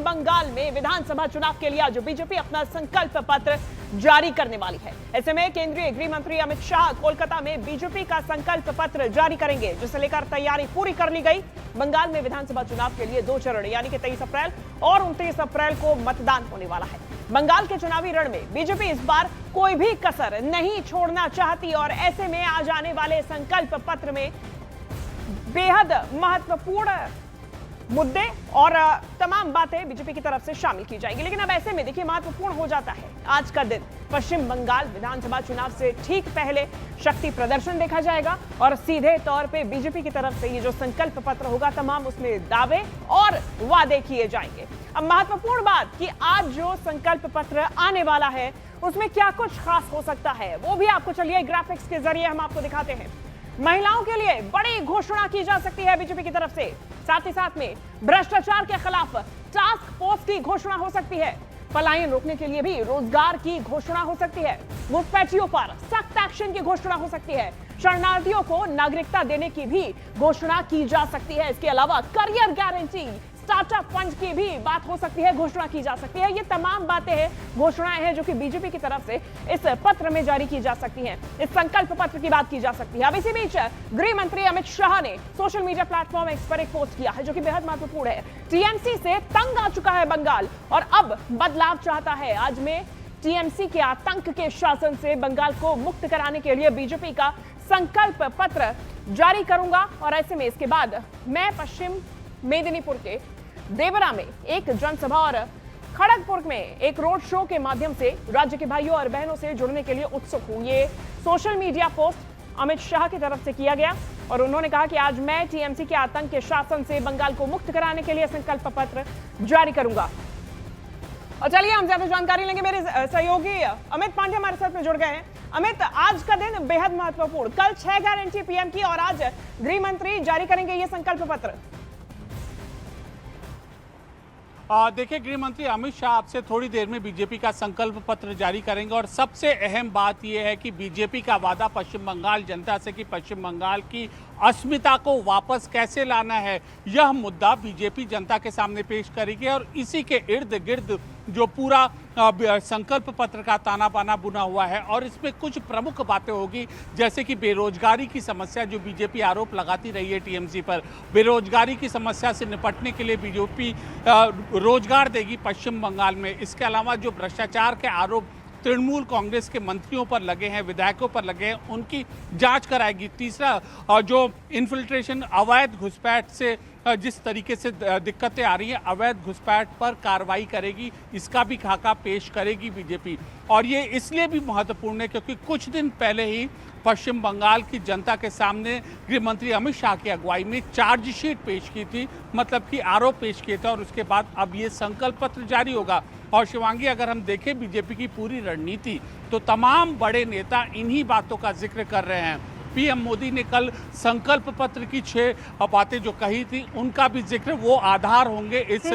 पश्चिम बंगाल में विधानसभा चुनाव के लिए आज बीजेपी अपना संकल्प पत्र जारी करने वाली है। ऐसे में केंद्रीय गृह मंत्री अमित शाह कोलकाता में बीजेपी का संकल्प पत्र जारी करेंगे, जिसे लेकर तैयारी पूरी कर ली गई। बंगाल में विधानसभा चुनाव के लिए 2 चरण यानी कि 23 अप्रैल और 29 अप्रैल को मतदान होने वाला है। बंगाल के चुनावी रण में बीजेपी इस बार कोई भी कसर नहीं छोड़ना चाहती और ऐसे में आज आने वाले संकल्प पत्र में बेहद महत्वपूर्ण मुद्दे और तमाम बातें बीजेपी की तरफ से शामिल की जाएंगी। लेकिन अब ऐसे में देखिए महत्वपूर्ण हो जाता है आज का दिन। पश्चिम बंगाल विधानसभा चुनाव से ठीक पहले शक्ति प्रदर्शन देखा जाएगा और सीधे तौर पे बीजेपी की तरफ से ये जो संकल्प पत्र होगा तमाम उसमें दावे और वादे किए जाएंगे। अब महत्वपूर्ण बात कि आज जो संकल्प पत्र आने वाला है उसमें क्या कुछ खास हो सकता है वो भी आपको चलिए ग्राफिक्स के जरिए हम आपको दिखाते हैं। महिलाओं के लिए बड़ी घोषणा की जा सकती है बीजेपी की तरफ से, साथ ही साथ में भ्रष्टाचार के खिलाफ टास्क फोर्स की घोषणा हो सकती है। पलायन रोकने के लिए भी रोजगार की घोषणा हो सकती है। घुसपैठियों पर सख्त एक्शन की घोषणा हो सकती है। शरणार्थियों को नागरिकता देने की भी घोषणा की जा सकती है। इसके अलावा करियर गारंटी, स्टार्टअप फंड की भी बात हो सकती है, घोषणा की जा सकती है। ये तमाम बातें हैं, घोषणाएं हैं जो कि बीजेपी की तरफ से इस पत्र में जारी की जा सकती हैं। इस संकल्प पत्र की बात की जा सकती है। अब इसी बीच गृह मंत्री अमित शाह ने सोशल मीडिया प्लेटफॉर्म एक्स पर एक पोस्ट किया है जो कि बेहद महत्वपूर्ण है। टीएमसी से तंग आ चुका है बंगाल और अब बदलाव चाहता है। आज में टीएमसी के आतंक के शासन से बंगाल को मुक्त कराने के लिए बीजेपी का संकल्प पत्र जारी करूंगा और ऐसे में इसके बाद मैं पश्चिम मेदिनीपुर के देवरा में एक जनसभा और खड़गपुर में एक रोड शो के माध्यम से राज्य के भाइयों और बहनों से जुड़ने के लिए उत्सुक हूं। ये social media post Amit Shah की तरफ से किया गया और उन्होंने कहा कि आज मैं टीएमसी के आतंक के शासन से बंगाल को मुक्त कराने के लिए संकल्प पत्र जारी करूंगा। और चलिए हम ज्यादा जानकारी लेंगे। मेरे सहयोगी अमित पांडे हमारे साथ में जुड़ गए हैं। अमित, आज का दिन बेहद महत्वपूर्ण, कल 6 गारंटी पीएम की और आज गृह मंत्री जारी करेंगे ये संकल्प पत्र। देखिए, गृह मंत्री अमित शाह आपसे थोड़ी देर में बीजेपी का संकल्प पत्र जारी करेंगे और सबसे अहम बात यह है कि बीजेपी का वादा पश्चिम बंगाल जनता से कि पश्चिम बंगाल की अस्मिता को वापस कैसे लाना है, यह मुद्दा बीजेपी जनता के सामने पेश करेगी और इसी के इर्द गिर्द जो पूरा संकल्प पत्र का ताना बाना बुना हुआ है और इसमें कुछ प्रमुख बातें होगी, जैसे कि बेरोजगारी की समस्या जो बीजेपी आरोप लगाती रही है टीएमसी पर। बेरोजगारी की समस्या से निपटने के लिए बीजेपी रोजगार देगी पश्चिम बंगाल में। इसके अलावा जो भ्रष्टाचार के आरोप तृणमूल कांग्रेस के मंत्रियों पर लगे हैं, विधायकों पर लगे हैं, उनकी जांच कराएगी। तीसरा, जो इन्फिल्ट्रेशन, अवैध घुसपैठ से जिस तरीके से दिक्कतें आ रही हैं, अवैध घुसपैठ पर कार्रवाई करेगी, इसका भी खाका पेश करेगी बीजेपी। और ये इसलिए भी महत्वपूर्ण है क्योंकि कुछ दिन पहले ही पश्चिम बंगाल की जनता के सामने गृह मंत्री अमित शाह की अगुवाई में चार्जशीट पेश की थी, मतलब कि आरोप पेश किए थे और उसके बाद अब ये संकल्प पत्र जारी होगा। और शिवांगी, अगर हम देखें बीजेपी की पूरी रणनीति तो तमाम बड़े नेता इन्हीं बातों का जिक्र कर रहे हैं। पीएम मोदी ने कल संकल्प पत्र की 6 बातें जो कही थी उनका भी जिक्र, वो आधार होंगे इस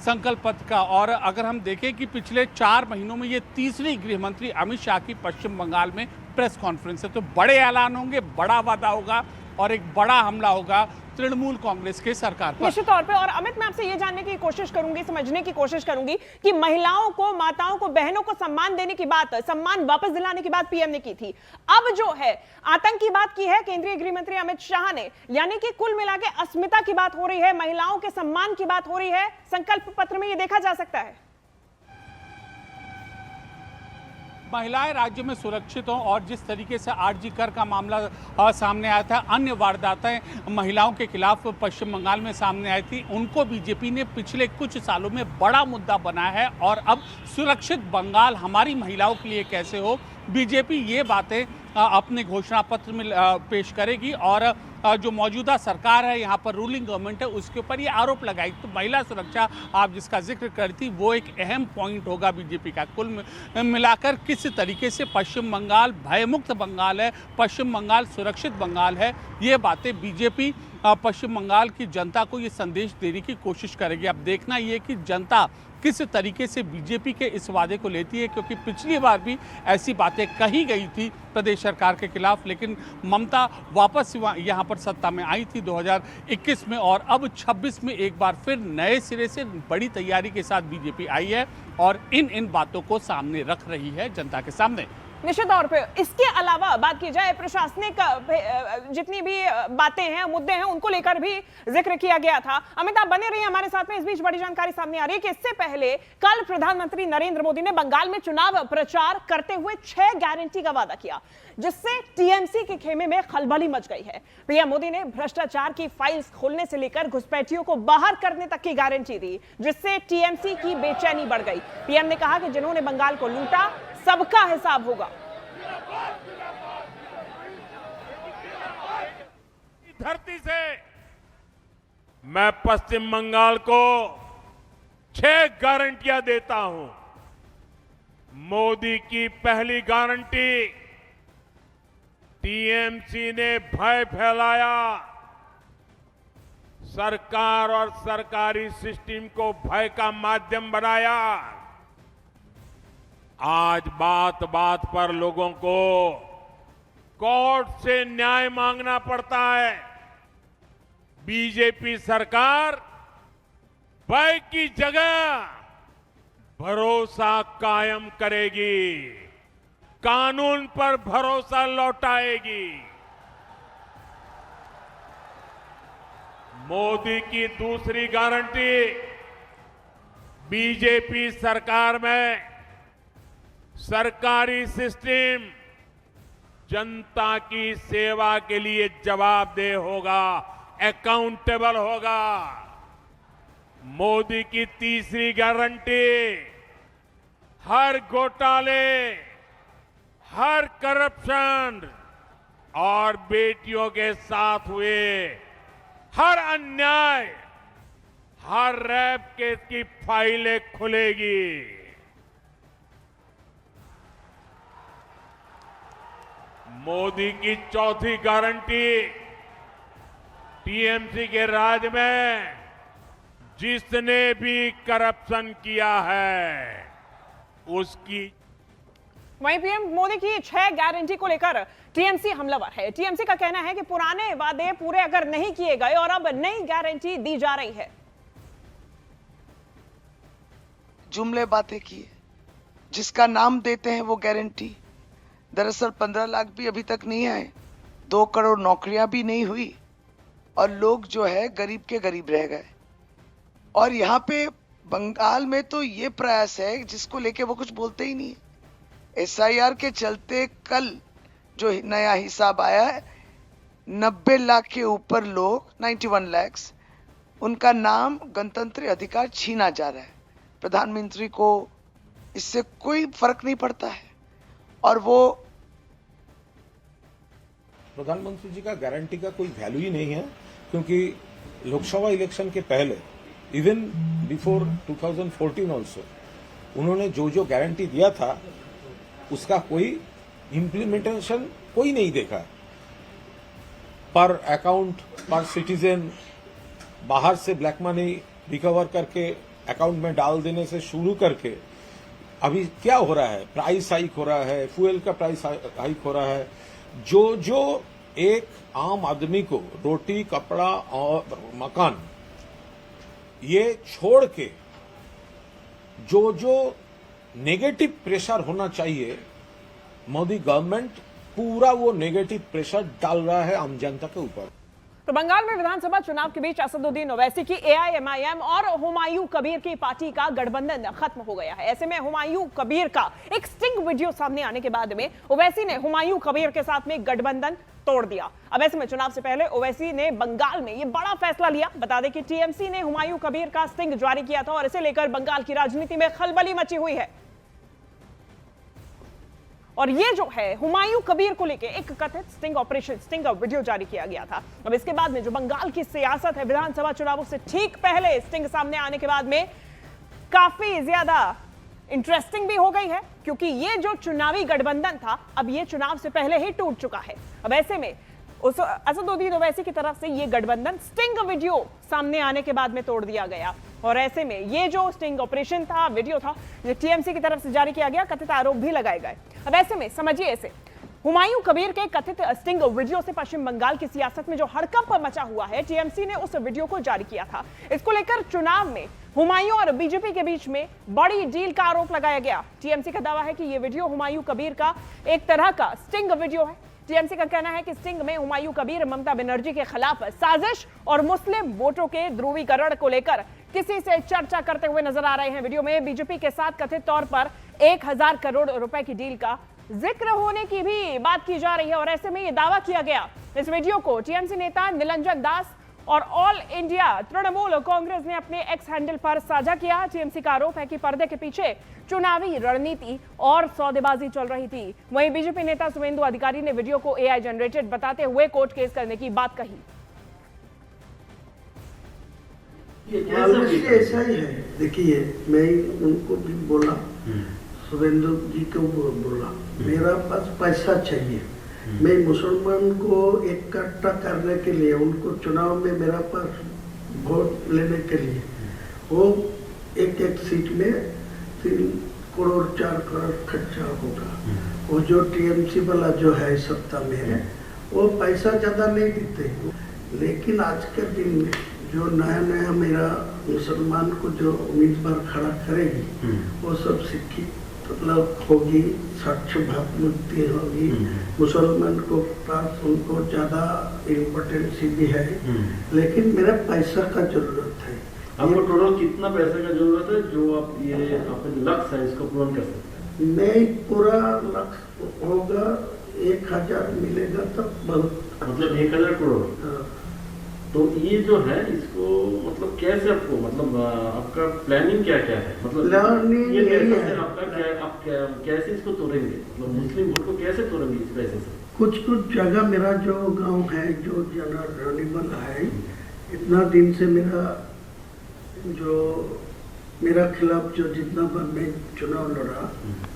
संकल्प पत्र का। और अगर हम देखें कि पिछले 4 महीनों में ये तीसरी गृह मंत्री अमित शाह की पश्चिम बंगाल में प्रेस कॉन्फ्रेंस है, तो बड़े ऐलान होंगे, बड़ा वादा होगा और एक बड़ा हमला होगा तृणमूल कांग्रेस के सरकार पर। निश्चित तौर पे। और अमित, मैं आपसे ये जानने की कोशिश करूंगी, समझने की कोशिश करूंगी कि महिलाओं को, माताओं को, बहनों को सम्मान देने की बात, सम्मान वापस दिलाने की बात पीएम ने की थी। अब जो है आतंक की बात की है केंद्रीय गृह मंत्री अमित शाह ने, यानी कि कुल मिला के अस्मिता की बात हो रही है, महिलाओं के सम्मान की बात हो रही है। संकल्प पत्र में ये देखा जा सकता है। महिलाएं राज्य में सुरक्षित हों और जिस तरीके से आरजी कर का मामला सामने आया था, अन्य वारदातें महिलाओं के खिलाफ पश्चिम बंगाल में सामने आई थी, उनको बीजेपी ने पिछले कुछ सालों में बड़ा मुद्दा बनाया है। और अब सुरक्षित बंगाल हमारी महिलाओं के लिए कैसे हो, बीजेपी ये बातें अपने घोषणा पत्र में पेश करेगी और जो मौजूदा सरकार है, यहाँ पर रूलिंग गवर्नमेंट है, उसके ऊपर ये आरोप लगाई। तो महिला सुरक्षा आप जिसका जिक्र करती, वो एक अहम पॉइंट होगा बीजेपी का। कुल मिलाकर किस तरीके से पश्चिम बंगाल भयमुक्त बंगाल है, पश्चिम बंगाल सुरक्षित बंगाल है, ये बातें बीजेपी पश्चिम बंगाल की जनता को ये संदेश देने की कोशिश करेगी। अब देखना ये कि जनता किस तरीके से बीजेपी के इस वादे को लेती है, क्योंकि पिछली बार भी ऐसी बातें कही गई थी प्रदेश सरकार के खिलाफ, लेकिन ममता वापस यहाँ पर सत्ता में आई थी 2021 में, और अब 26 में एक बार फिर नए सिरे से बड़ी तैयारी के साथ बीजेपी आई है और इन बातों को सामने रख रही है जनता के सामने। निश्चित तौर पे इसके अलावा बात की जाए प्रशासनिक जितनी भी बातें हैं, मुद्दे हैं, उनको लेकर भी जिक्र किया गया था। अमित, आप बने रहिए हमारे साथ में। इस बीच बड़ी जानकारी सामने आ रही है कि इससे पहले कल प्रधानमंत्री नरेंद्र मोदी ने बंगाल में चुनाव प्रचार करते हुए 6 गारंटी का वादा किया, जिससे टीएमसी के खेमे में खलबली मच गई है। पीएम मोदी ने भ्रष्टाचार की फाइल्स खोलने से लेकर घुसपैठियों को बाहर करने तक की गारंटी दी, जिससे टीएमसी की बेचैनी बढ़ गई। पीएम ने कहा कि जिन्होंने बंगाल को लूटा सबका हिसाब होगा। धरती से मैं पश्चिम बंगाल को 6 गारंटियां देता हूं। मोदी की पहली गारंटी, टीएमसी ने भय फैलाया, सरकार और सरकारी सिस्टम को भय का माध्यम बनाया। आज बात बात पर लोगों को कोर्ट से न्याय मांगना पड़ता है। बीजेपी सरकार भय की जगह भरोसा कायम करेगी, कानून पर भरोसा लौटाएगी। मोदी की दूसरी गारंटी, बीजेपी सरकार में सरकारी सिस्टम जनता की सेवा के लिए जवाबदेह होगा, अकाउंटेबल होगा। मोदी की तीसरी गारंटी, हर घोटाले, हर करप्शन और बेटियों के साथ हुए हर अन्याय, हर रेप केस की फाइलें खुलेगी। मोदी की चौथी गारंटी, टीएमसी के राज में जिसने भी करप्शन किया है उसकी। वहीं पीएम मोदी की 6 गारंटी को लेकर टीएमसी हमलावर है। टीएमसी का कहना है कि पुराने वादे पूरे अगर नहीं किए गए और अब नई गारंटी दी जा रही है। जुमले बातें की है, जिसका नाम देते हैं वो गारंटी। दरअसल 15 लाख भी अभी तक नहीं आए, 2 करोड़ नौकरियां भी नहीं हुई और लोग जो है गरीब के गरीब रह गए। और यहाँ पे बंगाल में तो ये प्रयास है जिसको लेके वो कुछ बोलते ही नहीं है। एसआईआर के चलते कल जो नया हिसाब आया है, 90 लाख के ऊपर लोग, 91 लाख, उनका नाम गणतंत्र अधिकार छीना जा रहा है। प्रधानमंत्री को इससे कोई फर्क नहीं पड़ता है और वो प्रधानमंत्री जी का गारंटी का कोई वैल्यू ही नहीं है, क्योंकि लोकसभा इलेक्शन के पहले, इवन बिफोर 2014 ऑल्सो, उन्होंने जो जो गारंटी दिया था उसका कोई इम्प्लीमेंटेशन कोई नहीं देखा। पर अकाउंट, पर सिटीजन, बाहर से ब्लैक मनी रिकवर करके अकाउंट में डाल देने से शुरू करके अभी क्या हो रहा है, प्राइस हाइक हो रहा है, फ्यूल का प्राइस हाइक हो रहा है। जो एक आम आदमी को रोटी, कपड़ा और मकान, ये छोड़ के जो नेगेटिव प्रेशर होना चाहिए, मोदी गवर्नमेंट पूरा वो नेगेटिव प्रेशर डाल रहा है आम जनता के ऊपर। तो बंगाल में विधानसभा चुनाव के बीच असदुद्दीन ओवैसी की एआईएमआईएम और हुमायूं कबीर की पार्टी का गठबंधन खत्म हो गया है। ऐसे में हुमायूं कबीर का एक स्टिंग वीडियो सामने आने के बाद में ओवैसी ने हुमायूं कबीर के साथ में गठबंधन तोड़ दिया। अब ऐसे में चुनाव से पहले ओवैसी ने बंगाल में ये बड़ा फैसला लिया। बता दें कि टीएमसी ने हुमायूं कबीर का स्टिंग जारी किया था और इसे लेकर बंगाल की राजनीति में खलबली मची हुई है। और ये जो है हुमायूं कबीर को लेकर एक कथित स्टिंग ऑपरेशन, स्टिंग वीडियो जारी किया गया था। अब इसके बाद में जो बंगाल की सियासत है, विधानसभा चुनावों से ठीक पहले स्टिंग सामने आने के बाद में काफी ज्यादा इंटरेस्टिंग भी हो गई है, क्योंकि ये जो चुनावी गठबंधन था अब ये चुनाव से पहले ही टूट चुका है। अब ऐसे में उस असदुद्दीन ओवैसी की तरफ से ये गठबंधन स्टिंग वीडियो सामने आने के बाद में तोड़ दिया गया और ऐसे में ये जो स्टिंग ऑपरेशन था, वीडियो था, जो टीएमसी की तरफ से जारी किया गया, कथित आरोप भी लगाए गए। अब ऐसे में समझिए इसे, हुमायूं कबीर के कथित स्टिंग वीडियो से पश्चिम बंगाल की सियासत में जो हड़कंप मचा हुआ है, टीएमसी ने उस वीडियो को जारी किया था। इसको लेकर चुनाव में हुमायूं और बीजेपी के बीच में बड़ी डील का आरोप लगाया गया। टीएमसी का दावा है कि यह वीडियो हुमायूं कबीर का एक तरह का स्टिंग वीडियो है। टीएमसी का कहना है कि स्टिंग में हुमायूं कबीर ममता बनर्जी के खिलाफ साजिश और मुस्लिम वोटों के ध्रुवीकरण को लेकर किसी से चर्चा करते हुए नजर आ रहे हैं। वीडियो में बीजेपी के साथ कथित तौर पर 1000 करोड़ रुपए की डील का जिक्र होने की भी बात की जा रही है और ऐसे में यह दावा किया गया। इस वीडियो को टीएमसी नेता निरंजन दास और ऑल इंडिया तृणमूल कांग्रेस ने अपने एक्स हैंडल पर साझा किया। टीएमसी का आरोप है कि पर्दे के पीछे चुनावी रणनीति और सौदेबाजी चल रही थी। वहीं बीजेपी नेता शुभेंदु अधिकारी ने वीडियो को एआई जनरेटेड बताते हुए कोर्ट केस करने की बात कही। ऐसा ही है, देखिए मैं उनको भी बोला, शुभेंदु जी को बोला, मेरा पास पैसा चाहिए, मैं मुसलमान को इकट्ठा करने के लिए, उनको चुनाव में मेरा पास वोट लेने के लिए, वो एक सीट में 3 करोड़ 4 करोड़ खर्चा होगा। वो जो टीएमसी वाला जो है सत्ता में है, वो पैसा ज्यादा नहीं देते, लेकिन आज के दिन में जो नया मेरा मुसलमान को जो उम्मीदवार खड़ा करेगी, वो सब शिक्षित मतलब होगी, स्वच्छ भावमुक्ति होगी, मुसलमान को पास उनको ज्यादा इम्पोर्टेंस भी है, लेकिन मेरा पैसा का जरूरत है। आपको टोटल कितना पैसे का जरूरत है जो आप ये आपका लक्ष्य है इसको पूर्ण कर सकते हैं? नहीं, पूरा लक्ष्य होगा 1000 मिलेगा तब बहुत, मतलब 1000 करोड़। हाँ। तो ये जो है इसको मतलब कैसे आपको मतलब आपका प्लानिंग क्या क्या है, मतलब प्लानिंग ये यही पैसा है। से आपका क्या आप कैसे इसको तोड़ेंगे, मतलब मुस्लिम वोट को कैसे तोड़ेंगे इस पैसे से? कुछ जगह मेरा जो गांव है जो जगह रनिबल है, इतना दिन से मेरा खिलाफ जो जितना बार मैं चुनाव लड़ा,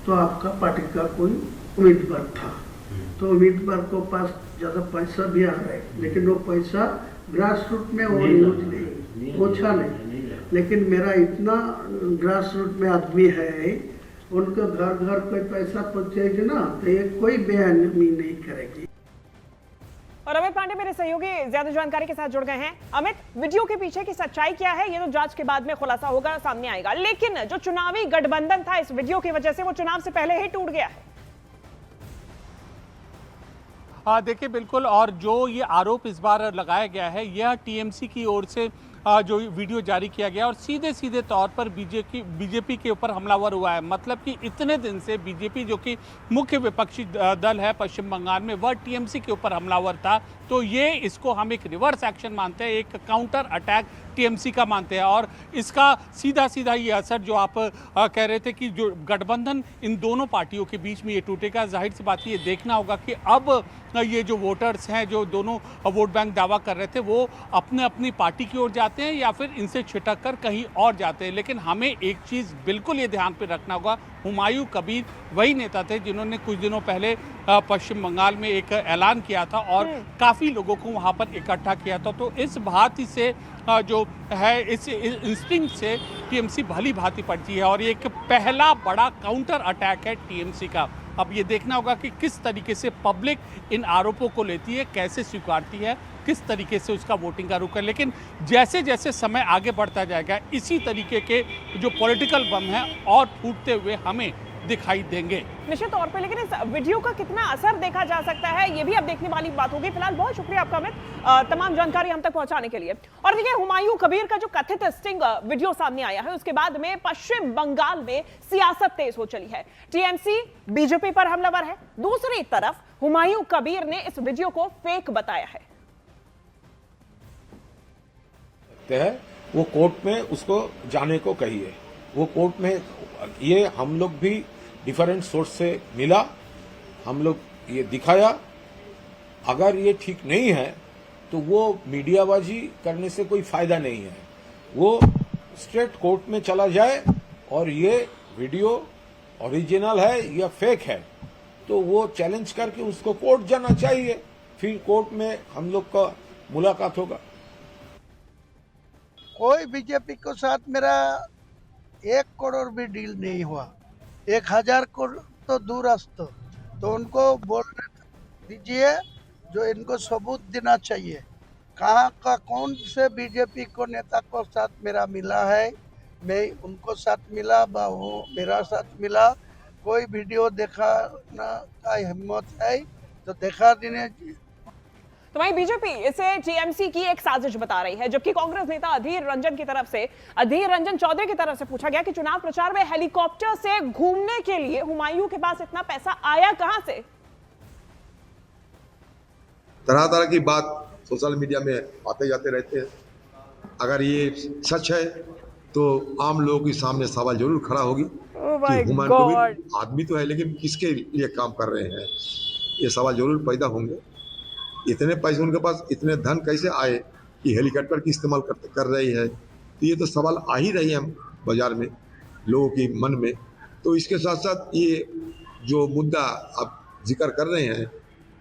तो आपका पार्टी का कोई उम्मीदवार था, तो उम्मीदवार को पास ज्यादा पैसा भी आ रहा है, लेकिन वो पैसा ग्रास रूट में वो यूज नहीं पहुंचा नहीं, लेकिन मेरा इतना ग्रास रूट में आदमी है, उनको घर घर कोई पैसा पहुंचेगी ना, तो ये कोई बेअहमी नहीं करेगी। और अमित पांडे मेरे सहयोगी ज्यादा जानकारी के साथ जुड़ गए हैं। अमित, वीडियो के पीछे की सच्चाई क्या है, ये तो जांच के बाद में खुलासा होगा, सामने आएगा, लेकिन जो चुनावी गठबंधन था इस वीडियो की वजह से वो चुनाव से पहले ही टूट गया है। देखिए बिल्कुल, और जो ये आरोप इस बार लगाया गया है, यह टीएमसी की ओर से जो वीडियो जारी किया गया और सीधे सीधे तौर पर बीजेपी के ऊपर हमलावर हुआ है। मतलब कि इतने दिन से बीजेपी जो कि मुख्य विपक्षी दल है पश्चिम बंगाल में, वह टीएमसी के ऊपर हमलावर था। तो ये इसको हम एक रिवर्स एक्शन मानते हैं, एक काउंटर अटैक टीएमसी का मानते हैं और इसका सीधा सीधा ये असर जो आप कह रहे थे कि जो गठबंधन इन दोनों पार्टियों के बीच में ये टूटेगा, जाहिर सी बात ये देखना होगा कि अब ये जो वोटर्स हैं जो दोनों वोट बैंक दावा कर रहे थे वो अपने अपनी पार्टी की ओर जाते हैं या फिर इनसे छिटक कर कहीं और जाते हैं। लेकिन हमें एक चीज़ बिल्कुल ये ध्यान पे रखना होगा, हुमायूं कबीर वही नेता थे जिन्होंने कुछ दिनों पहले पश्चिम बंगाल में एक ऐलान किया था और काफ़ी लोगों को वहाँ पर इकट्ठा किया था। तो इस भांति से जो है इस इंस्टिंक्ट से टीएमसी भली भांति पड़ती है और एक पहला बड़ा काउंटर अटैक है टीएमसी का। अब ये देखना होगा कि किस तरीके से पब्लिक इन आरोपों को लेती है, कैसे स्वीकारती है, किस तरीके से उसका वोटिंग का रुख है। लेकिन जैसे जैसे समय आगे बढ़ता जाएगा इसी तरीके के जो पॉलिटिकल बम हैं और फूटते हुए हमें दिखाई देंगे निश्चित तौर पे। लेकिन इस वीडियो का कितना असर देखा जा सकता है ये भी अब देखने वाली बात होगी। फिलहाल बहुत शुक्रिया आपका अमित, तमाम जानकारी हम तक पहुंचाने के लिए। और देखिए, हुमायूं कबीर का जो कथित स्टिंग वीडियो सामने आया है उसके बाद में पश्चिम बंगाल में सियासत तेज हो चली है। टीएमसी बीजेपी पर हमलावर है, दूसरी तरफ हुमायूं कबीर ने इस वीडियो को फेक बताया है। वो कोर्ट में उसको जाने को कहिए, वो कोर्ट में ये हम लोग भी डिफरेंट सोर्स से मिला, हम लोग ये दिखाया। अगर ये ठीक नहीं है तो वो मीडियाबाजी करने से कोई फायदा नहीं है, वो स्ट्रेट कोर्ट में चला जाए और ये वीडियो ओरिजिनल है या फेक है तो वो चैलेंज करके उसको कोर्ट जाना चाहिए, फिर कोर्ट में हम लोग का मुलाकात होगा। कोई बीजेपी के साथ मेरा 1 करोड़ भी डील नहीं हुआ, 1000 करोड़ तो दूरस्थ। तो उनको बोलने दीजिए, जो इनको सबूत देना चाहिए, कहाँ का कौन से बीजेपी को नेता को साथ मेरा मिला है, मैं उनको साथ मिला, वो मेरा साथ मिला। कोई वीडियो दिखाना का हिम्मत है तो दिखा देने। तो वहीं बीजेपी इसे टीएमसी की एक साजिश बता रही है, जबकि कांग्रेस नेता अधीर रंजन चौधरी की तरफ से पूछा गया कि चुनाव प्रचार में हेलीकॉप्टर से घूमने के लिए हुमायूं के पास इतना पैसा आया कहां से? तरह तरह की बात सोशल मीडिया में आते जाते रहते हैं। अगर ये सच है तो आम लोगों के सामने सवाल जरूर खड़ा होगी कि हुमायूं कबीर आदमी तो है, लेकिन किसके लिए काम कर रहे हैं, ये सवाल जरूर पैदा होंगे। इतने पैसे उनके पास, इतने धन कैसे आए कि हेलीकॉप्टर की इस्तेमाल कर रही है? तो ये तो सवाल आ ही रही है बाजार में, लोगों के मन में। तो इसके साथ साथ ये जो मुद्दा आप जिक्र कर रहे हैं,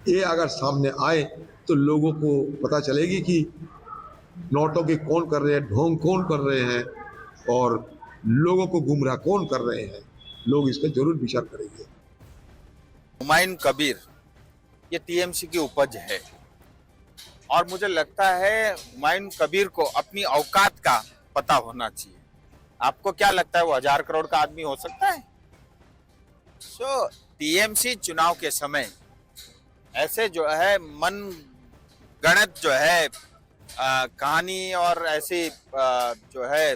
ये अगर सामने आए तो लोगों को पता चलेगी कि नोटों के कौन कर रहे हैं, ढोंग कौन कर रहे हैं और लोगों को गुमराह कौन कर रहे हैं। लोग इस पर जरूर विचार करेंगे। हुमायूं कबीर ये टीएमसी की उपज है और मुझे लगता है हुमायूं कबीर को अपनी औकात का पता होना चाहिए। आपको क्या लगता है वो 1000 करोड़ का आदमी हो सकता है? टीएमसी चुनाव के समय ऐसे जो है मन गणित जो है कहानी और ऐसी जो है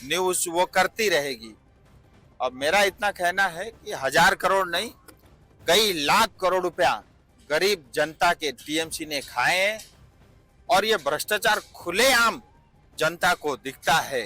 न्यूज वो करती रहेगी। अब मेरा इतना कहना है कि 1000 करोड़ नहीं, कई लाख करोड़ रुपया गरीब जनता के टीएमसी ने खाए हैं और ये भ्रष्टाचार खुलेआम जनता को दिखता है।